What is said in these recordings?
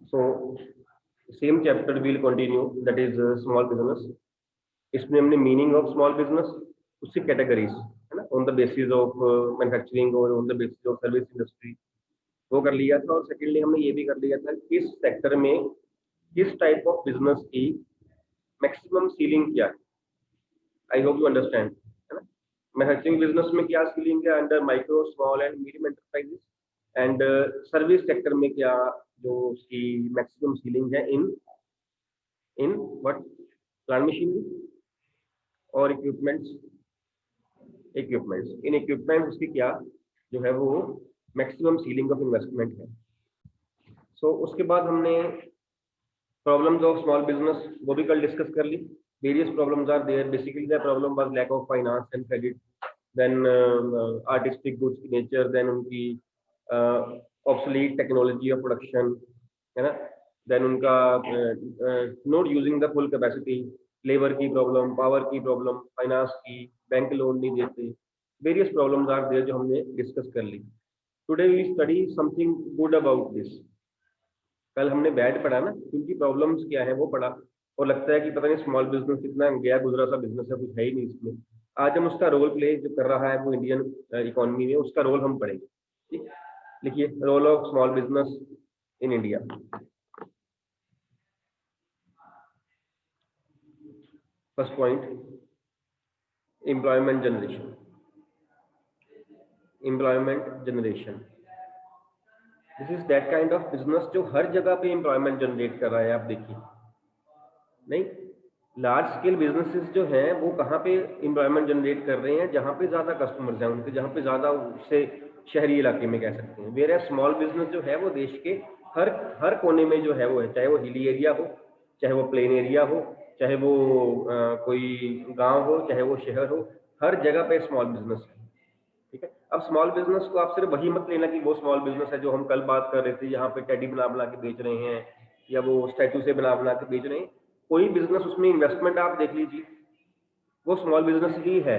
So same chapter will continue, that is small business. इसमें हमने meaning of small business, उसकी categories है ना, on the basis of manufacturing और on the basis of service industry, वो कर लिया था। और सेकेंडली हमने ये भी कर लिया था किस सेक्टर में किस टाइप ऑफ बिजनेस की मैक्सिमम सीलिंग क्या है। आई होप यू अंडरस्टैंड, है ना। मैन्युफैक्चरिंग बिजनेस में क्या सीलिंग है under micro small and medium enterprises, and service sector में क्या जो उसकी मैक्सिमम सीलिंग है इन इन व्हाट, प्लांट मशीनरी और इक्विपमेंट्स इन इक्विपमेंट्स उसकी क्या जो है वो मैक्सिमम सीलिंग ऑफ इन्वेस्टमेंट है। उसके बाद हमने प्रॉब्लम्स ऑफ स्मॉल बिजनेस वो भी कल डिस्कस कर ली। Various problems are there, basically the problem was lack of finance and credit, then artistic goods की नेचर, देन उनकी ऑब्सोलीट टेक्नोलॉजी ऑफ प्रोडक्शन, है ना, देन उनका not using the full capacity, labour की प्रॉब्लम, पावर की problem, finance की, bank loan नहीं देते, वेरियस प्रॉब्लम्स आर देयर जो हमने डिस्कस कर ली। Today we study something good about this. कल हमने बैड पढ़ा ना, उनकी प्रॉब्लम्स क्या है वो पढ़ा, और लगता है कि पता नहीं स्मॉल बिजनेस इतना गया गुजरा सा बिजनेस है, कुछ है ही नहीं इसमें। आज हम उसका रोल प्ले जो कर रहा है वो इंडियन इकोनॉमी में, उसका रोल हम पढ़ेंगे। ठीक, लिखिए role of small business in India. First point, employment generation. Employment generation, this is that kind of business जो हर जगह पे एम्प्लॉयमेंट जनरेट कर रहा है। आप देखिए, नहीं, लार्ज स्केल बिजनेसेस जो हैं वो कहाँ पे एम्प्लॉयमेंट जनरेट कर रहे हैं, जहाँ पे ज़्यादा कस्टमर्स हैं उनके, जहाँ पे ज़्यादा उससे शहरी इलाके में कह सकते हैं। वेयर स्मॉल बिजनेस जो है वो देश के हर हर कोने में जो है वो है, चाहे वो हिली एरिया हो, चाहे वो प्लेन एरिया हो, चाहे वो कोई गांव हो, चाहे वो शहर हो, हर जगह पे स्मॉल बिजनेस है। ठीक है, अब स्मॉल बिजनेस को आप सिर्फ वही मत लेना कि वो स्मॉल बिजनेस है जो हम कल बात कर रहे थे, यहाँ पे टेडी बना बना के बेच रहे हैं या वो स्टैचू से बना बना के बेच रहे हैं। कोई बिजनेस उसमें इन्वेस्टमेंट आप देख लीजिए, वो स्मॉल बिजनेस ही है।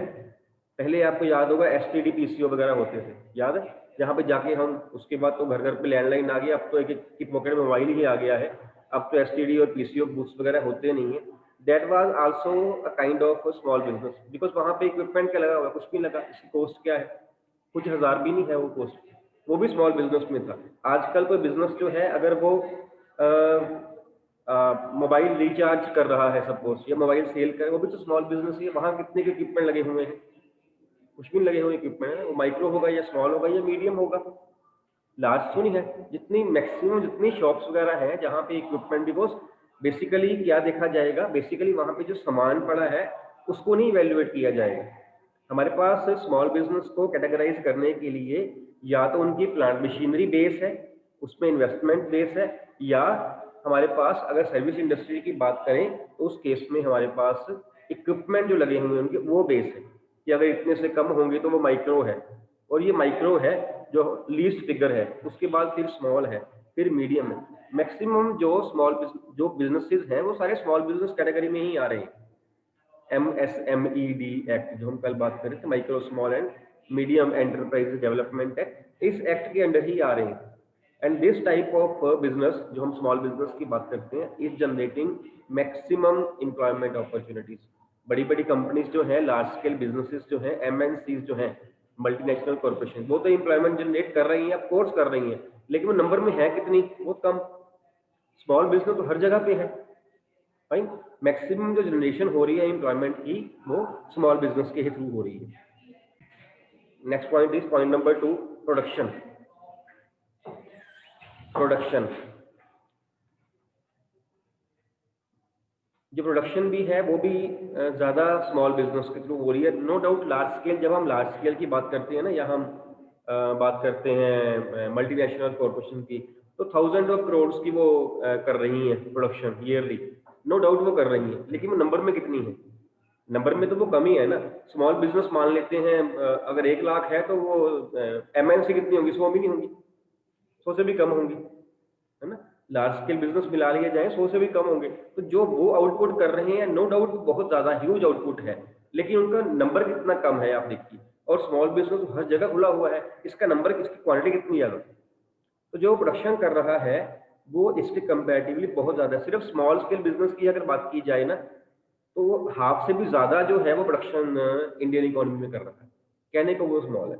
पहले आपको याद होगा एसटीडी पीसीओ वगैरह होते थे, याद है, जहाँ पे जाके हम, उसके बाद तो घर घर पे लैंडलाइन आ गया, अब तो एक एक की पॉकेट में मोबाइल ही आ गया है। अब तो एसटीडी और पीसीओ बूथ्स वगैरह होते नहीं है। That was also a kind of small business, because वहाँ पे इक्विपमेंट क्या लगा हुआ, कुछ नहीं लगा, इसकी कॉस्ट क्या है, कुछ हज़ार भी नहीं है वो कॉस्ट, वो भी स्मॉल बिजनेस में था। आजकल कोई बिजनेस जो है अगर वो मोबाइल रिचार्ज कर रहा है सपोज, या मोबाइल सेल कर, वो भी तो स्मॉल बिजनेस ही है। वहाँ कितने के इक्विपमेंट लगे हुए हैं, कुछ भी लगे हुए इक्विपमेंट है, वो माइक्रो होगा या स्मॉल होगा या मीडियम होगा, लार्ज तो नहीं है। जितनी मैक्सिमम जितनी शॉप्स वगैरह हैं जहाँ पे इक्विपमेंट, बिकॉज बेसिकली क्या देखा जाएगा, बेसिकली वहाँ पे जो सामान पड़ा है उसको नहीं वैल्यूएट किया जाएगा। हमारे पास स्मॉल बिजनेस को कैटेगराइज करने के लिए या तो उनकी प्लांट मशीनरी बेस है, उसमें इन्वेस्टमेंट बेस है, या हमारे पास अगर सर्विस इंडस्ट्री की बात करें तो उस केस में हमारे पास इक्विपमेंट जो लगे हुए हैं उनके वो बेस है, कि अगर इतने से कम होंगे तो वो माइक्रो है, और ये माइक्रो है जो लीस्ट फिगर है, उसके बाद फिर स्मॉल है, फिर मीडियम है। मैक्सिमम जो स्मॉल जो बिजनेसेस हैं वो सारे स्मॉल बिजनेस कैटेगरी में ही आ रहे हैं। MSMED एक्ट जो हम कल बात कर रहे थे, micro small and medium enterprise development act, इस एक्ट के अंडर ही आ रहे हैं। And this type of business जो हम स्मॉल बिजनेस की बात करते हैं is generating maximum employment opportunities. बड़ी बड़ी कंपनीज जो है, लार्ज स्केल बिजनेसेस जो है, MNCs जो है, मल्टीनेशनल कॉर्पोरेशन, वो तो एम्प्लॉयमेंट जनरेट कर रही हैं, ऑफ कोर्स कर रही हैं, लेकिन वो नंबर में है कितनी, बहुत कम। स्मॉल बिजनेस तो हर जगह पे है भाई। मैक्सिमम जो जनरेशन हो रही है एम्प्लॉयमेंट की वो स्मॉल बिजनेस के ही थ्रू हो रही है। Next point is point number 2, production. Production, जो प्रोडक्शन भी है वो भी ज़्यादा स्मॉल बिजनेस के थ्रू हो रही है। नो डाउट लार्ज स्केल, जब हम लार्ज स्केल की बात करते हैं ना, या हम बात करते हैं मल्टीनेशनल कॉर्पोरेशन की, तो थाउजेंड ऑफ करोड़ की वो कर रही हैं प्रोडक्शन ईयरली। नो डाउट वो कर रही हैं, लेकिन वो नंबर में कितनी है, नंबर में तो वो कमी है ना। स्मॉल बिजनेस मान लेते हैं अगर 1 लाख है तो वो MNC कितनी होंगी, 100 भी नहीं होंगी, 100 से भी कम होंगी, है ना। लार्ज स्केल बिजनेस मिला लिए जाए 100 से भी कम होंगे। तो जो वो आउटपुट कर रहे हैं, नो डाउट बहुत ज्यादा ह्यूज आउटपुट है, लेकिन उनका नंबर कितना कम है आप देखिए। और स्मॉल बिजनेस हर जगह खुला हुआ है, इसका नंबर, इसकी क्वांटिटी कितनी ज्यादा। तो जो प्रोडक्शन कर रहा है वो इसके कंपैरेटिवली बहुत ज़्यादा है। सिर्फ स्मॉल स्केल बिजनेस की अगर बात की जाए ना, तो वो हाफ से भी ज़्यादा जो है वो प्रोडक्शन इंडियन इकोनॉमी में कर रहा है। कहने को वो स्मॉल है,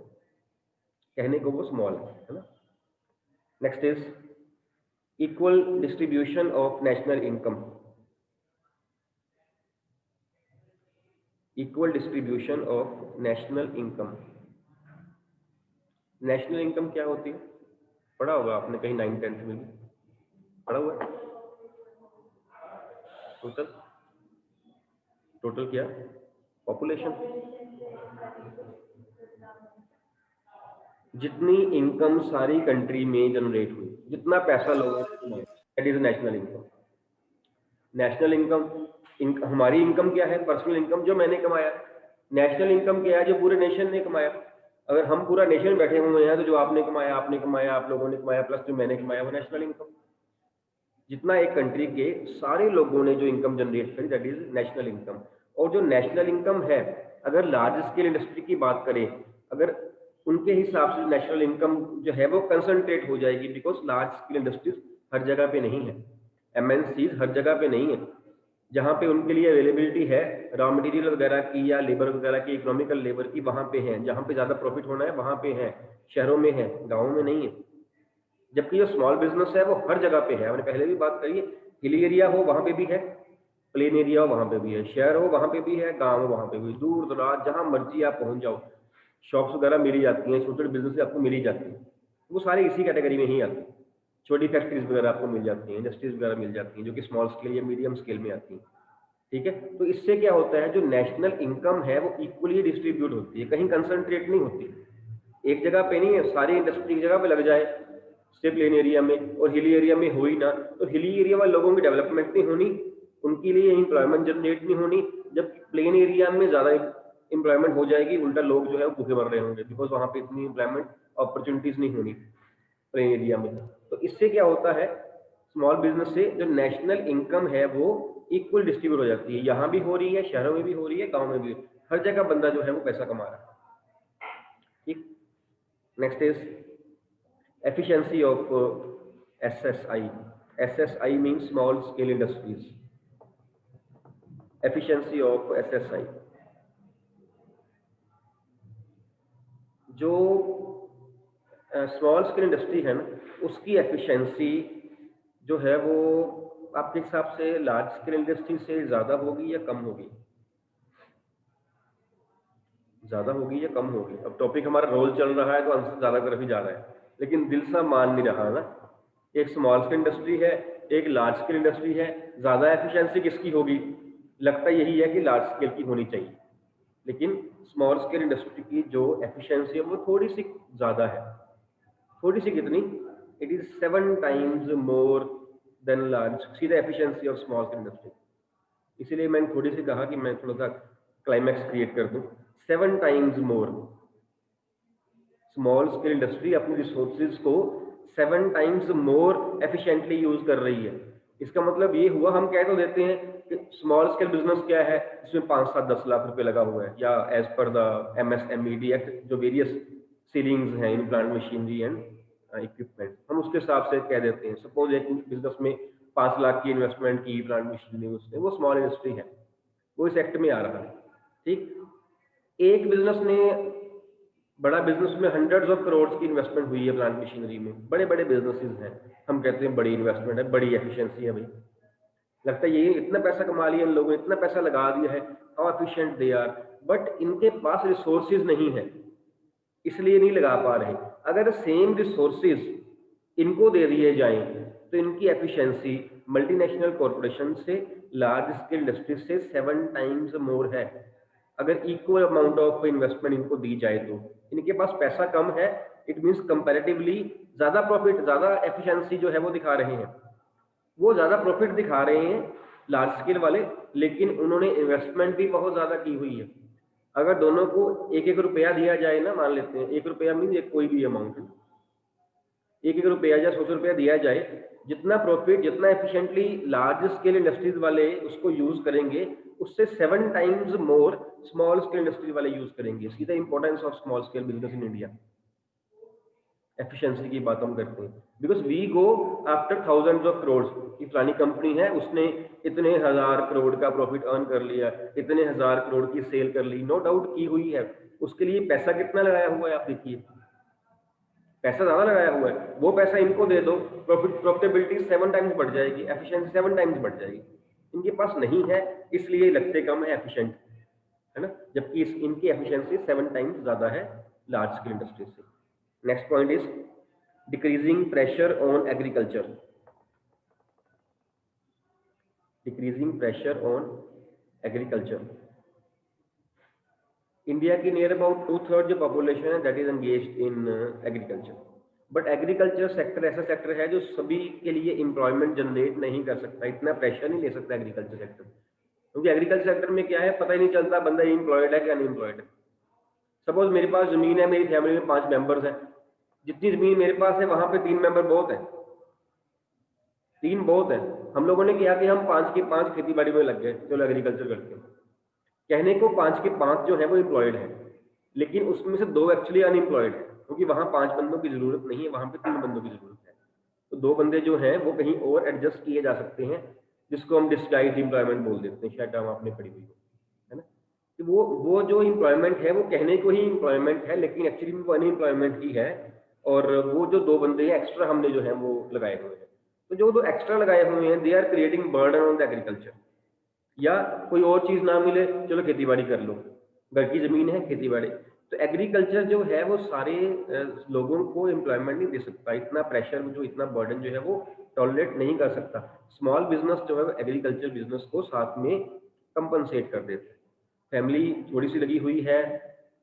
कहने को वो स्मॉल है ना। Next is equal distribution of national income. Equal distribution of national income. National income क्या होती है? पढ़ा होगा आपने कहीं 9th-10th में भी पढ़ा हुआ है। टोटल टोटल क्या? पॉपुलेशन। जितनी इनकम सारी कंट्री में जनरेट हुई, जितना पैसा लोगों ने कमाया, that is national income. National income हमारी इनकम क्या है? पर्सनल इनकम जो मैंने कमाया। नेशनल इनकम क्या है? जो पूरे नेशन ने कमाया। अगर हम पूरा नेशन बैठे हुए हैं तो जो आपने कमाया, आप लोगों ने कमाया, प्लस जो मैंने कमाया, वो नेशनल इनकम। जितना एक कंट्री के सारे लोगों ने जो इनकम जनरेट करी, दैट इज नेशनल इनकम। और जो नेशनल इनकम है, अगर लार्ज स्केल इंडस्ट्री की बात करें, अगर उनके हिसाब से नेशनल इनकम जो है वो कंसंट्रेट हो जाएगी, बिकॉज लार्ज स्केल इंडस्ट्रीज हर जगह पे नहीं है, एमएनसीज हर जगह पे नहीं है। जहाँ पे उनके लिए अवेलेबिलिटी है रॉ मटेरियल वगैरह की या लेबर वगैरह की, इकोनॉमिकल लेबर की, वहाँ पे है। जहाँ पे ज़्यादा प्रॉफिट होना है वहाँ पे है, शहरों में है, गाँवों में नहीं है। जबकि जो स्मॉल बिजनेस है वो हर जगह पे है। हमने पहले भी बात करी है, हिली एरिया हो वहाँ पे भी है, प्लेन एरिया हो वहाँ पे भी है, शहर हो वहाँ पे भी है, गाँव हो वहाँ पे भी, दूर दराज जहाँ मर्जी आप पहुँच जाओ, शॉप्स वगैरह मिल ही जाती हैं, छोटे छोटे बिजनेस आपको मिल ही जाती हैं। वो सारे इसी कैटेगरी में ही आते हैं। छोटी फैक्ट्रीज वगैरह आपको मिल जाती हैं, इंडस्ट्रीज वगैरह मिल जाती हैं, जो कि स्मॉल स्केल या मीडियम स्केल में आती हैं। ठीक है, तो इससे क्या होता है, जो नेशनल इनकम है वो इक्वली डिस्ट्रीब्यूट होती है, कहीं कंसंट्रेट नहीं होती। एक जगह पे नहीं है, सारी इंडस्ट्री एक जगह पे लग जाए सिर्फ प्लेन एरिया में, और हिली एरिया में हो ही ना, तो हिली एरिया वाले लोगों की डेवलपमेंट नहीं होनी, उनके लिए एम्प्लॉयमेंट जनरेट नहीं होनी। जब प्लेन एरिया में ज़्यादा एम्प्लॉयमेंट हो जाएगी, उल्टा लोग जो है वो भूखे मर रहे होंगे, बिकॉज वहाँ पे इतनी एम्प्लॉयमेंट अपॉर्चुनिटीज नहीं होनी प्लेन एरिया में। तो इससे क्या होता है, स्मॉल बिजनेस से जो नेशनल इनकम है वो इक्वल डिस्ट्रीब्यूट हो जाती है। यहाँ भी हो रही है, शहरों में भी हो रही है, गाँव में भी, हर जगह बंदा जो है वो पैसा कमा रहा है। ठीक, next is efficiency of SSI. SSI means small scale industries. Efficiency of SSI. जो स्मॉल स्केल इंडस्ट्री है ना, उसकी एफिशिएंसी जो है वो आपके हिसाब से लार्ज स्केल इंडस्ट्री से ज़्यादा होगी या कम होगी? ज़्यादा होगी या कम होगी? अब टॉपिक हमारा रोल चल रहा है तो आंसर ज़्यादा तरफ ही जा रहा है, लेकिन दिल सा मान नहीं रहा ना। एक स्मॉल स्केल इंडस्ट्री है, एक लार्ज स्केल इंडस्ट्री है, ज़्यादा एफिशिएंसी किसकी होगी? लगता यही है कि लार्ज स्केल की होनी चाहिए, लेकिन स्मॉल स्केल इंडस्ट्री की जो एफिशिएंसी है वो थोड़ी सी ज़्यादा है। थोड़ी सी कितनी? It is 7 times more than large see the efficiency of small scale industry. इसीलिए मैंने थोड़ी सी कहा कि मैं थोड़ा सा क्लाइमैक्स क्रिएट कर दूं। 7 times more small scale industry अपनी रिसोर्सेज को 7 टाइम्स मोर एफिशिएंटली यूज कर रही है। इसका मतलब ये हुआ, हम कह तो देते हैं कि स्मॉल स्केल बिजनेस क्या है, इसमें 5-7-10 लाख रुपए लगा हुआ है, या एज पर द MSMED एक्ट जो वेरियस सीलिंग्स हैं in plant machinery and equipment, हम उसके हिसाब से कह देते हैं। सपोज एक बिजनेस में 5 लाख की इन्वेस्टमेंट की प्लांट मशीनरी में, उसने, वो स्मॉल इंडस्ट्री है, वो इस एक्ट में आ रहा है। ठीक, एक बिजनेस ने, बड़ा बिजनेस में हंड्रेड्स ऑफ करोड़ की इन्वेस्टमेंट हुई है प्लांट मशीनरी में, बड़े बड़े बिजनेसेस हैं, हम कहते हैं बड़ी इन्वेस्टमेंट है, बड़ी एफिशिएंसी है भाई, लगता है ये इतना पैसा कमा लिया इन लोगों ने, इतना पैसा लगा दिया है, how efficient they are, but इनके पास रिसोर्सेज नहीं है, इसलिए नहीं लगा पा रहे। अगर सेम रिसोर्सेज इनको दे दिए जाएं तो इनकी एफिशिएंसी मल्टीनेशनल कॉरपोरेशन से, लार्ज स्केल इंडस्ट्री से 7 टाइम्स मोर है। अगर इक्वल अमाउंट ऑफ इन्वेस्टमेंट इनको दी जाए तो, इनके पास पैसा कम है, इट मीन्स कंपैरेटिवली ज़्यादा प्रॉफिट, ज़्यादा एफिशिएंसी जो है वो दिखा रहे हैं, वो ज़्यादा प्रॉफिट दिखा रहे हैं लार्ज स्केल वाले, लेकिन उन्होंने इन्वेस्टमेंट भी बहुत ज़्यादा की हुई है। अगर दोनों को 1-1 रुपया दिया जाए ना, मान लेते हैं 1 रुपया मीन कोई भी अमाउंट, 1-1 रुपया या 100 रुपया दिया जाए, जितना प्रॉफिट, जितना एफिशिएंटली लार्ज स्केल इंडस्ट्रीज वाले उसको यूज करेंगे, उससे 7 times more small scale industry वाले यूज करेंगे। See the importance of small scale business in India. Efficiency की बात हम करते हैं, because we go after thousands of crore की फलानी कंपनी है, उसने इतने हजार करोड़ का प्रॉफिट अर्न कर लिया, इतने हजार करोड़ की सेल कर ली, नो डाउट की हुई है, उसके लिए पैसा कितना लगाया हुआ है आप देखिए, पैसा ज्यादा लगाया हुआ है, वो पैसा इनको दे दो, प्रॉफिटेबिलिटी 7 टाइम्स बढ़ जाएगी, एफिशिएंसी 7 टाइम्स बढ़ जाएगी। इनके पास नहीं है, इसलिए लगते कम है एफिशिएंट, है ना, जबकि इनकी एफिशिएंसी 7 टाइम्स ज्यादा है लार्ज स्केल इंडस्ट्री से। Next point is decreasing pressure on agriculture, decreasing pressure on agriculture. India की नियर अबाउट 2/3 जो पॉपुलेशन है that is engaged in agriculture, but agriculture sector ऐसा सेक्टर है जो सभी के लिए एम्प्लॉयमेंट जनरेट नहीं कर सकता, इतना प्रेशर नहीं ले सकता एग्रीकल्चर सेक्टर, क्योंकि एग्रीकल्चर सेक्टर में क्या है, पता ही नहीं चलता बंदा एम्प्लॉयड है कि अनएम्प्लॉयड है। सपोज मेरे पास जमीन है, मेरी फैमिली में 5 मेंबर्स हैं, जितनी जमीन मेरे पास है वहां पे 3 मेंबर बहुत है, 3 बहुत है। हम लोगों ने किया कि हम 5 के 5 खेती बाड़ी में लग गए, चलो एग्रीकल्चर करते हैं। कहने को 5 के 5 जो है वो एम्प्लॉयड है, लेकिन उसमें से 2 एक्चुअली अनएम्प्लॉयड है, क्योंकि वहां 5 बंदों की जरूरत नहीं है, वहां पे 3 बंदों की जरूरत है। तो 2 बंदे जो हैं वो कहीं और एडजस्ट किए जा सकते हैं, जिसको हम डिस्गाइज एम्प्लॉयमेंट बोल देते हैं, शायद हम आपने पढ़ी हुई है ना, कि वो जो एम्प्लॉयमेंट है वो कहने को ही एम्प्लॉयमेंट है, लेकिन एक्चुअली वो अनएम्प्लॉयमेंट ही है। और वो जो 2 बंदे हैं एक्स्ट्रा हमने जो है वो लगाए हुए हैं, तो जो 2 एक्स्ट्रा लगाए हुए हैं they are creating burden on the agriculture. या कोई और चीज ना मिले, चलो खेती बाड़ी कर लो, घर की जमीन है खेती बाड़ी, तो एग्रीकल्चर जो है वो सारे लोगों को एम्प्लॉयमेंट नहीं दे सकता, इतना प्रेशर जो इतना बर्डन जो है वो टॉलरेट नहीं कर सकता। स्मॉल बिजनेस जो है वो एग्रीकल्चर बिजनेस को साथ में कंपनसेट कर देते हैं। फैमिली थोड़ी सी लगी हुई है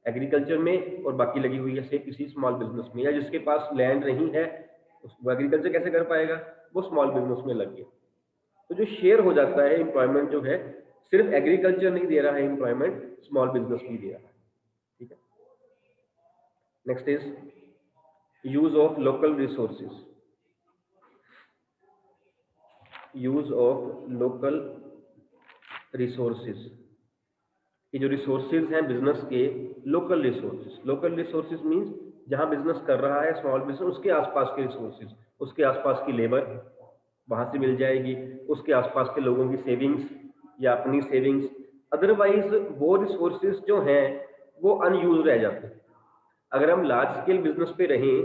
एग्रीकल्चर में और बाकी लगी हुई है से किसी स्मॉल बिजनेस में, या जिसके पास लैंड नहीं है वो एग्रीकल्चर कैसे कर पाएगा, वो स्मॉल बिजनेस में लग गया। तो जो शेयर हो जाता है एम्प्लॉयमेंट जो है, सिर्फ एग्रीकल्चर नहीं दे रहा है एम्प्लॉयमेंट, स्मॉल बिजनेस भी दे रहा है। ठीक है, next is use of local resources, use of local resources. ये जो रिसोर्सेज हैं बिजनेस के, local resources, local resources means जहां बिजनेस कर रहा है स्मॉल बिजनेस, उसके आसपास के रिसोर्सेज, उसके आसपास की लेबर वहां से मिल जाएगी, उसके आसपास के लोगों की सेविंग्स या अपनी सेविंग्स, अदरवाइज वो रिसोर्सेज जो हैं वो अनयूज रह जाते हैं। अगर हम लार्ज स्केल बिजनेस पे रहें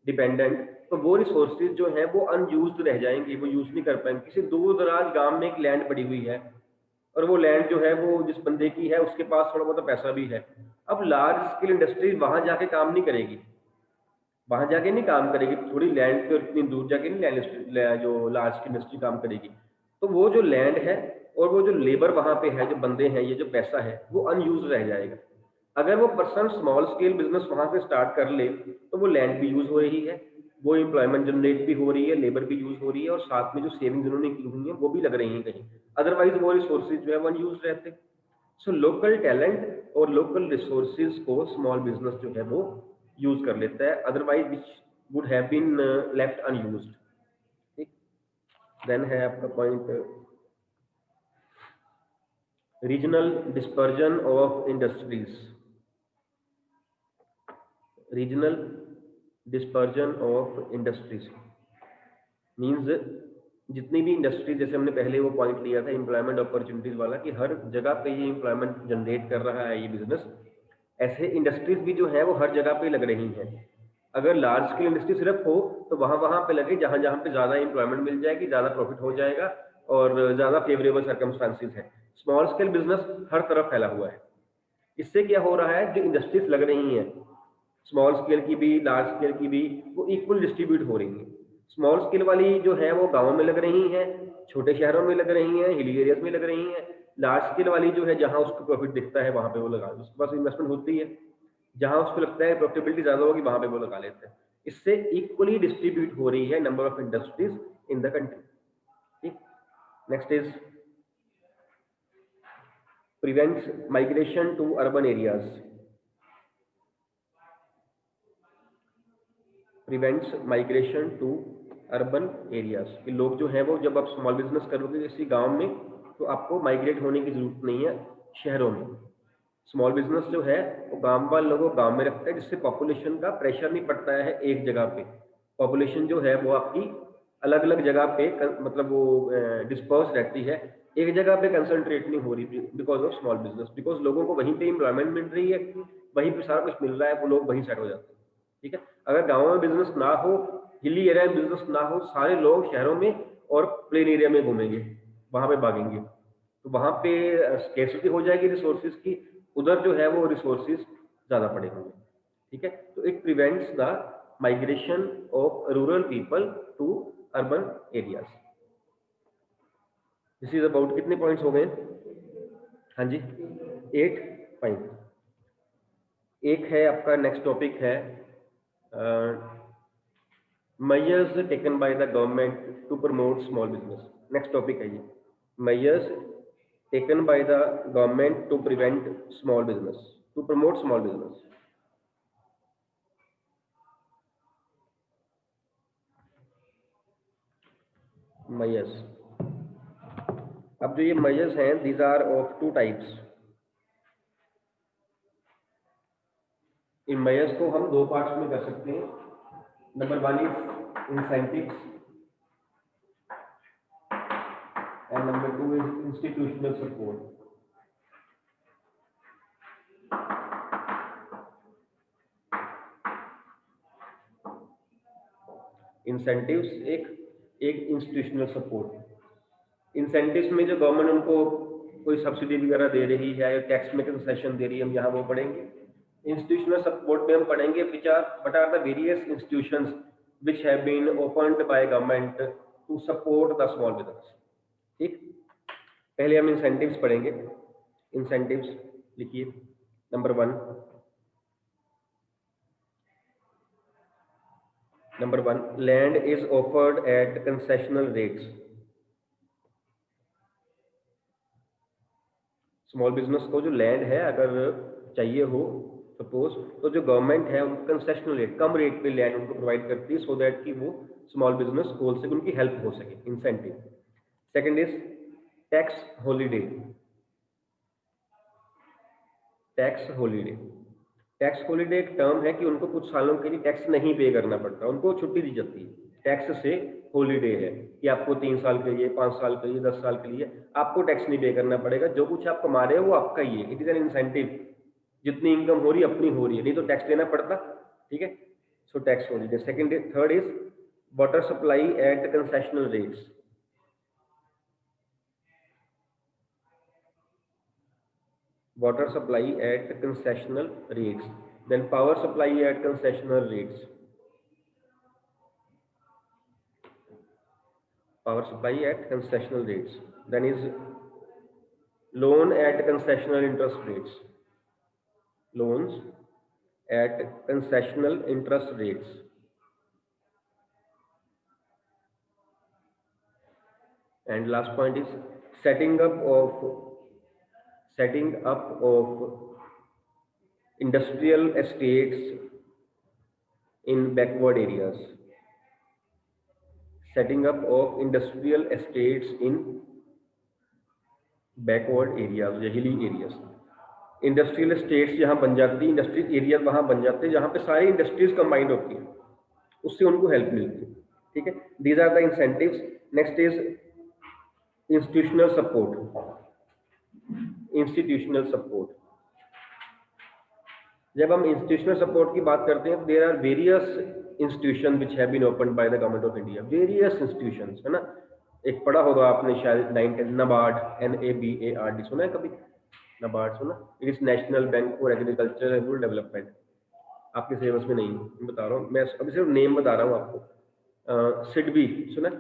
डिपेंडेंट, तो वो रिसोर्सेज जो हैं वो अनयूज्ड रह जाएंगे, वो यूज नहीं कर पाएंगे। किसी दूर दराज गांव में एक लैंड पड़ी हुई है और वो लैंड जो है वो जिस बंदे की है उसके पास थोड़ा बहुत पैसा भी है, अब लार्ज स्केल इंडस्ट्री वहां जाके काम नहीं करेगी, वहां जाके नहीं काम करेगी, थोड़ी लैंड पे इतनी दूर जाके नहीं लैंड जो लार्ज की इंडस्ट्री काम करेगी। तो वो जो लैंड है और वो जो लेबर वहां पे है, जो बंदे हैं, ये जो पैसा है, वो अनयूज रह जाएगा। अगर वो पर्सन स्मॉल स्केल बिजनेस वहां से स्टार्ट कर ले, तो वो लैंड भी यूज हो रही है, वो एम्प्लॉयमेंट जनरेट भी हो रही है, लेबर भी यूज हो रही है, और साथ में जो सेविंग्स उन्होंने की हुई है वो भी लग रही है कहीं, अदरवाइज वो रिसोर्सेज जो है वो अनयूज रहते। सो लोकल टैलेंट और लोकल रिसोर्सेज को स्मॉल बिजनेस जो है वो यूज कर लेता है, otherwise which would have been left unused. ठीक, देन है आपका point regional dispersion of industries, regional dispersion of industries means जितनी भी इंडस्ट्री, जैसे हमने पहले वो पॉइंट लिया था एम्प्लॉयमेंट अपॉर्चुनिटीज वाला कि हर जगह पे ये एम्प्लॉयमेंट जनरेट कर रहा है ये बिजनेस, ऐसे इंडस्ट्रीज भी जो है वो हर जगह पे लग रही हैं। अगर लार्ज स्केल इंडस्ट्री सिर्फ हो तो वहां वहां पे लगे जहां जहां पे ज्यादा एम्प्लॉयमेंट मिल जाएगी, ज्यादा प्रॉफिट हो जाएगा और ज्यादा फेवरेबल सर्कमस्टांसिस है। स्मॉल स्केल बिजनेस हर तरफ फैला हुआ है। इससे क्या हो रहा है, जो इंडस्ट्रीज लग रही हैं स्मॉल स्केल की भी लार्ज स्केल की भी, वो इक्वल डिस्ट्रीब्यूट हो रही हैं। स्मॉल स्केल वाली जो है वो गाँव में लग रही हैं, छोटे शहरों में लग रही हैं, हिली एरियाज में लग रही हैं। लार्ज स्केल वाली जो है जहां उसको प्रॉफिट दिखता है वहां पे वो लगा, उसके पास इन्वेस्टमेंट होती है, जहां उसको लगता है प्रॉफिटेबिलिटी ज्यादा होगी वहां पे वो लगा लेते हैं। इससे इक्वली डिस्ट्रीब्यूट हो रही है number of industries in the country. ठीक, next is prevents migration to urban areas, prevents migration to urban areas, कि लोग जो हैं वो जब आप स्मॉल बिजनेस करोगे किसी गांव में तो आपको माइग्रेट होने की जरूरत नहीं है शहरों में। स्मॉल बिजनेस जो है वो गांव वाले लोगों को गांव में रखता है, जिससे पॉपुलेशन का प्रेशर नहीं पड़ता है एक जगह पे। पॉपुलेशन जो है वो आपकी अलग अलग जगह पे मतलब वो डिस्पर्स रहती है, एक जगह पे कंसंट्रेट नहीं हो रही because of small business, because लोगों को वहीं पे एम्प्लॉयमेंट मिल रही है, वहीं पे सारा कुछ मिल रहा है, वो लोग वहीं सेट हो जाते हैं। ठीक है, अगर गाँव में बिजनेस ना हो, हिली एरिया में बिजनेस ना हो, सारे लोग शहरों में और प्लेन एरिया में घूमेंगे, वहां पे भागेंगे, तो वहां पे स्केर्सिटी हो जाएगी रिसोर्सेज की, उधर जो है वो रिसोर्सेज ज्यादा पड़े होंगे। ठीक है, तो it prevents the migration of rural people to urban areas. This is about, कितने पॉइंट्स हो गए? हाँ जी, 8 पॉइंट। एक है आपका नेक्स्ट टॉपिक है measures taken by the government to promote small business। Next topic है ये, measures taken by the government to prevent small business, to promote small business। measures, अब जो ये measures हैं, these are of two types। In measures को हम दो parts में कर सकते हैं। Number 1 is incentives and number 2 is institutional support। Incentives एक इंस्टीट्यूशनल सपोर्ट। इंसेंटिव्स में जो गवर्नमेंट उनको कोई सब्सिडी वगैरह दे रही है या टैक्स में कंसेशन दे रही है, हम यहाँ वो पढ़ेंगे। इंस्टीट्यूशनल सपोर्ट में हम पढ़ेंगे which are what are the various institutions which have been opened by government to support the small business. ठीक, पहले हम इंसेंटिव्स पढ़ेंगे। इंसेंटिव्स लिखिए, number 1, land is offered at concessional rates. Small business को जो लैंड है अगर चाहिए हो सपोज, तो जो गवर्नमेंट है उनको कंसेशनल रेट, कम रेट पे लैंड उनको प्रोवाइड करती है, सो दैट कि वो स्मॉल बिजनेस खोल सके, उनकी हेल्प हो सके, incentive. Second is tax holiday. Tax holiday, tax holiday एक टर्म है कि उनको कुछ सालों के लिए टैक्स नहीं पे करना पड़ता, उनको छुट्टी दी जाती है टैक्स से। हॉलीडे है कि आपको 3 साल के लिए, 5 साल के लिए, 10 साल के लिए आपको टैक्स नहीं पे करना पड़ेगा, जो कुछ आप कमा रहे हो वो आपका ही है, इट इज एन इंसेंटिव। जितनी इनकम हो रही है अपनी हो रही है, नहीं तो टैक्स देना पड़ता। ठीक है, so tax holiday. Second, third is water supply at concessional rates. water supply at concessional rates, then power supply at concessional rates, power supply at concessional rates, then is loan at concessional interest rates, loans at concessional interest rates, and last point is setting up of industrial estates in backward areas, setting up of industrial estates in backward areas या hilly areas. Industrial states जहाँ बन जाती है, industrial area वहाँ बन जाते हैं जहाँ पे सारी इंडस्ट्रीज कंबाइंड होती है, उससे उनको हेल्प मिलती है। ठीक है, these are the incentives. Next is institutional support. Institutional support, जब हम इंस्टीट्यूशनल सपोर्ट की बात करते हैं, there are various institution which have been opened by the government of India, various institutions, है ना। एक पढ़ा होगा आपने शायद 9th नबार्ड, NABARD, सुना है कभी? नबार्ड सुना? It is national bank for agriculture and rural development. आपके सिलेबस में नहीं, मैं बता रहा हूँ, मैं अभी सिर्फ नेम बता रहा हूँ आपको। सिडबी सुना?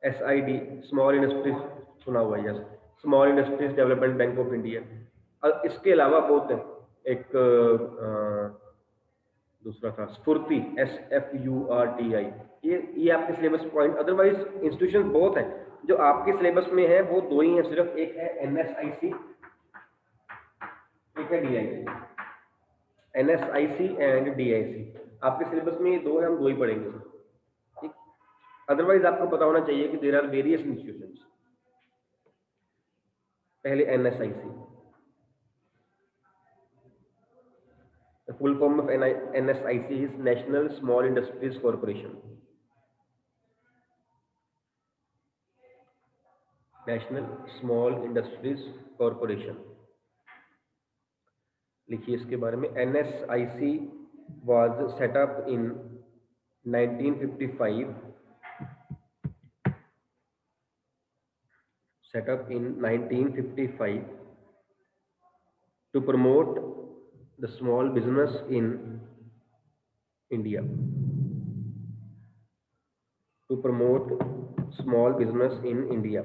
SID, स्मॉल इंडस्ट्रीज सुना हुआ है, small industries development bank of India. इसके अलावा बहुत है, एक दूसरा था स्फूर्ति, SFURTI। ये आपके सिलेबस पॉइंट, अदरवाइज इंस्टीट्यूशन बहुत है जो आपके सिलेबस में है, वो दो ही है सिर्फ, एक है NSIC, एक है DIC। NSIC एंड DIC आपके सिलेबस में ये दो है, हम दो ही पढ़ेंगे। ठीक, अदरवाइज आपको पता होना चाहिए कि देयर आर वेरियस इंस्टीट्यूशंस। पहले NSIC, The full form of NSIC is National Small Industries Corporation. National Small Industries Corporation. लिखिए इसके बारे में. NSIC was set up in 1955. Set up in 1955 to promote the small business in India. To promote small business in India.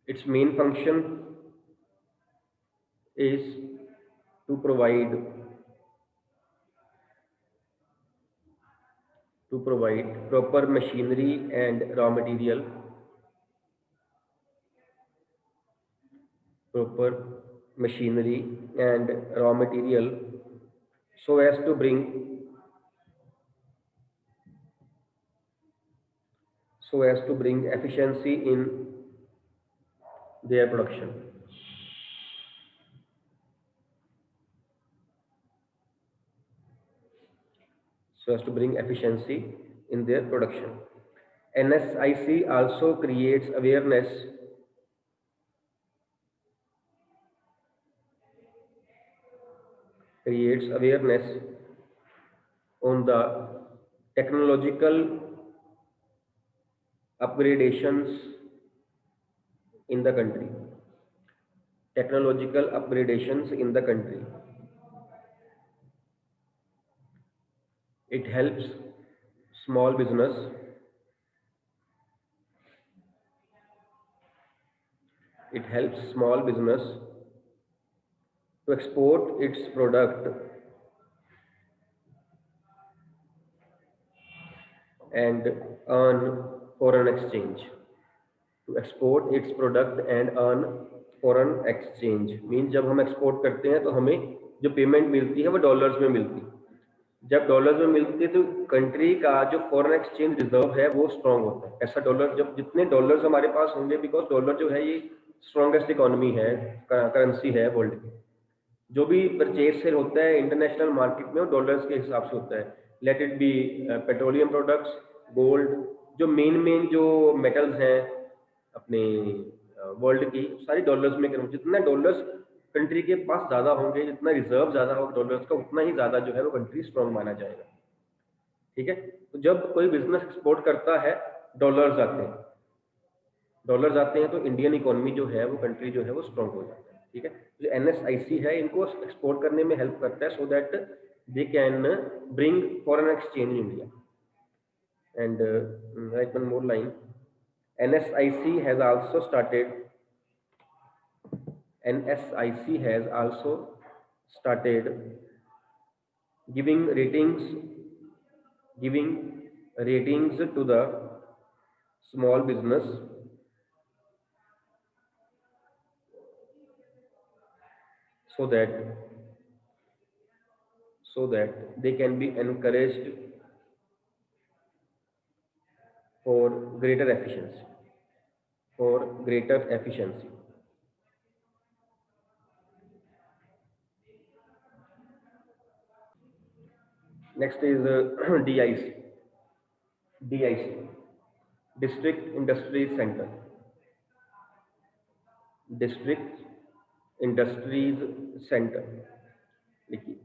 Its main function is to provide proper machinery and raw material, so as to bring efficiency in their production. NSIC also creates awareness on the technological upgradations in the country. It helps small business to export its product and earn foreign exchange. Means जब हम export करते हैं तो हमें जो payment मिलती है वो डॉलर्स में मिलती है. जब डॉलर्स में मिलती है तो कंट्री का जो फॉरेन एक्सचेंज रिजर्व है वो स्ट्रांग होता है. ऐसा डॉलर जब जितने डॉलर्स हमारे पास होंगे, बिकॉज डॉलर जो है ये स्ट्रॉन्गेस्ट इकोनॉमी है, करेंसी है वर्ल्ड की. जो भी परचेज सेल होता है इंटरनेशनल मार्केट में वो डॉलर्स के हिसाब से होता है. Let it be petroleum products, gold, जो मेन जो मेटल्स हैं अपने वर्ल्ड की, सारी डॉलर्स में करूँ. जितना डॉलर्स कंट्री के पास ज़्यादा होंगे, जितना रिजर्व ज़्यादा होगा डॉलर्स का, उतना ही ज़्यादा जो है वो कंट्री स्ट्रॉन्ग माना जाएगा. ठीक है. तो जब कोई बिजनेस एक्सपोर्ट करता है, डॉलर्स आते हैं तो इंडियन इकोनॉमी जो है वो कंट्री जो है वो स्ट्रॉन्ग हो जाता है. ठीक है. जो NSIC है इनको एक्सपोर्ट करने में हेल्प करता है, so that they can bring foreign exchange in India. And right one more line. NSIC has also started giving ratings to the small business so that they can be encouraged for greater efficiency. Next is DIC. District Industries Center. देखिए,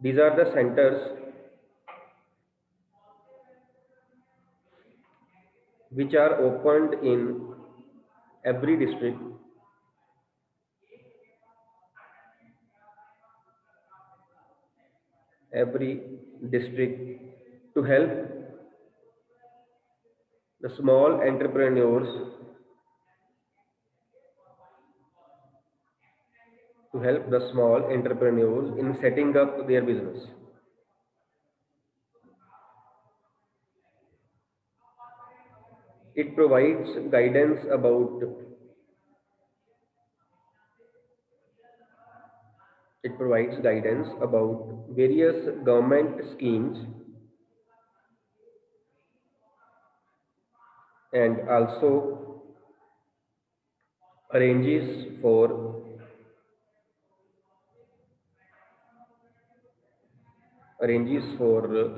these are the centers which are opened in every district to help the small entrepreneurs in setting up their business. It provides guidance about various government schemes and also arranges for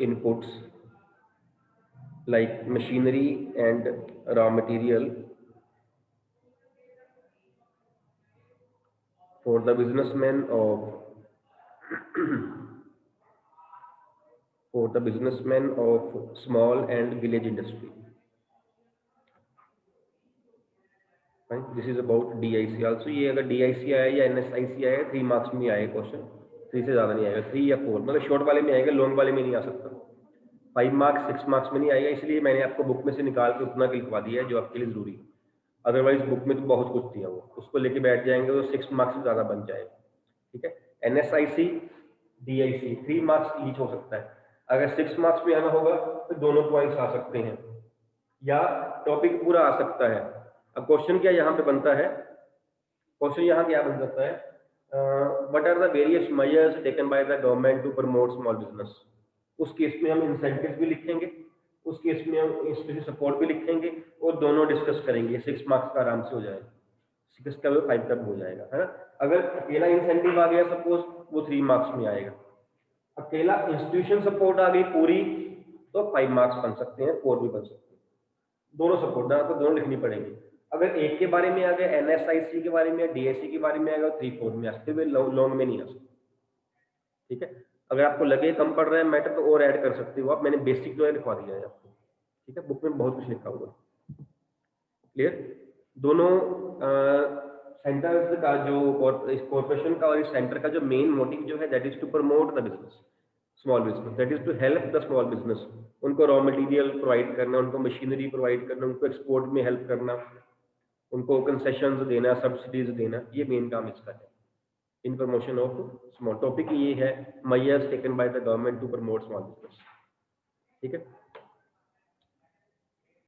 inputs like machinery and raw material for the businessmen of small and village industry. Fine. This is about DIC also. ये अगर DIC आया या NSIC आया 3 marks में आएगा question, 3 से ज़्यादा नहीं आएगा, 3 या 4 मतलब शॉर्ट वाले में आएगा, लॉन्ग वाले में नहीं आ सकता। 5 मार्क्स 6 मार्क्स में नहीं आएगा, इसलिए मैंने आपको बुक में से निकाल के उतना लिखवा दिया है जो आपके लिए ज़रूरी है। अदरवाइज बुक में तो बहुत कुछ दिया, वो उसको लेके बैठ जाएंगे तो 6 मार्क्स से ज़्यादा बन जाएगा। ठीक है, NSIC DIC 3 मार्क्स ईच हो सकता है। अगर 6 मार्क्स में आना होगा तो दोनों पॉइंट्स आ सकते हैं या टॉपिक पूरा आ सकता है। अब क्वेश्चन क्या यहाँ पे बनता है, क्वेश्चन यहाँ क्या बन जाता है, what are the various measures taken by the government to promote small business. उस केस में हम इंसेंटिव भी लिखेंगे, उस केस में हम इंस्टीट्यूशन सपोर्ट भी लिखेंगे और दोनों डिस्कस करेंगे। 6 मार्क्स का आराम से हो जाएगा, 6 का 5 का हो जाएगा, है ना। अगर अकेला इंसेंटिव आ गया सपोज, वो 3 मार्क्स में आएगा। अकेला इंस्टीट्यूशन सपोर्ट आ गई पूरी तो 5 मार्क्स बन सकते हैं, 4 भी बन सकते हैं। दोनों सपोर्ट आपको दोनों लिखनी पड़ेगी। अगर एक के बारे में आ गया, NSIC के बारे में या DIC के बारे में आएगा, 3-4 में आ सकते हुए, लॉन्ग में नहीं आ सकते। ठीक है, अगर आपको लगे कम पड़ रहा है मैटर तो और ऐड कर सकते हो आप, मैंने बेसिक जो है लिखवा दिया है आपको। ठीक है, बुक में बहुत कुछ लिखा हुआ है। क्लियर। दोनों सेंटर का जो कॉर्पोरेशन का और इस सेंटर का जो मेन मोटिव जो है, that is to promote the business, small business, that is to help the small business. उनको रॉ मटेरियल प्रोवाइड करना, उनको मशीनरी प्रोवाइड करना, उनको एक्सपोर्ट में हेल्प करना, उनको कंसेशंस देना, सब्सिडीज देना, ये मेन काम इसका है in promotion of small. Topic ये है measures taken by the government to promote small business. ठीक है,